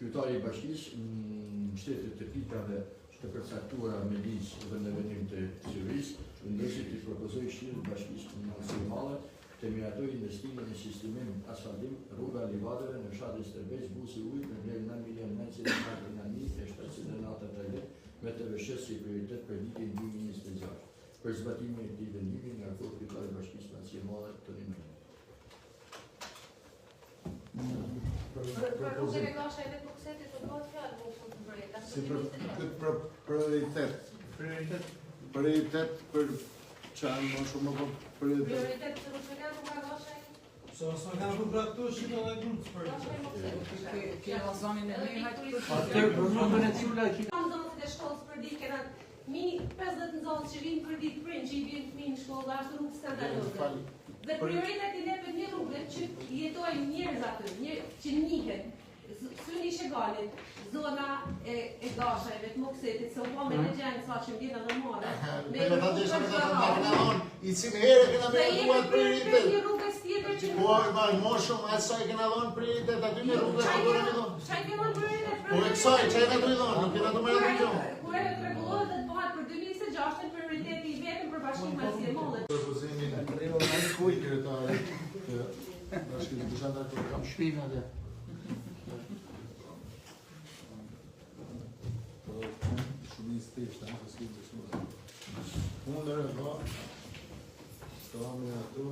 Kryetari i Bashkisë mbështetjet të pikave të përcaktuara me ligj dhe në vendim të Zyrtarisë, ndërsa i propozoi Këshillit të Bashkisë Nacionale të miratojë investimin në sistemin asfaltim rruga livadeve në fshatin Stërbeq, Busi Ujit në vlerë 9.949.798 lekë me të rëshës si prioritet për vitin 2026. Për zbatimin e këtij vendimi nga kryetari i Bashkisë Nacionale të rinjë. Për rrugën e Gasha edhe Buksetit të bëhet fjalë më shumë të bërë. Si prioritet për çan më shumë më Prioritet të rrugën e Gasha. So, s'ma kanë shumë praktuar shi edhe grupë për. Ke zonin e lehajt. Atë për rrugën e cula që Kam zonët e shkollës për ditë kena 50 nxënës që vinë për ditë prind që i vinë fëmijë në shkollë, ashtu rrugë skandaloze. Dhe prioriteti lepet një rrugë që jetojnë njerëz aty, që njihen, syni Shegalit, zona e Gashajve, të Moksetit, se u po me legjenë sa që vjen edhe more. Me ta desha me ta makinaon, i cilë herë kena me duat prioritet. Një rrugës tjetër që Po, më shumë asaj kena dhënë prioritet aty me rrugës që do të dhënë. çaj kena prioritet? Po e kësaj, çaj na do i dhënë, nuk kena të merret me kjo. Kur e rregullohet dhe të bëhet për 2026 prioriteti i vetëm për Bashkimin Nacional. Propozimin e kujt kryetari të Bashkisë Bashkëndar për kam Shpinë atë. shumë i shtëpta, ashtu si shumë. Unë e vë. Sto me ato,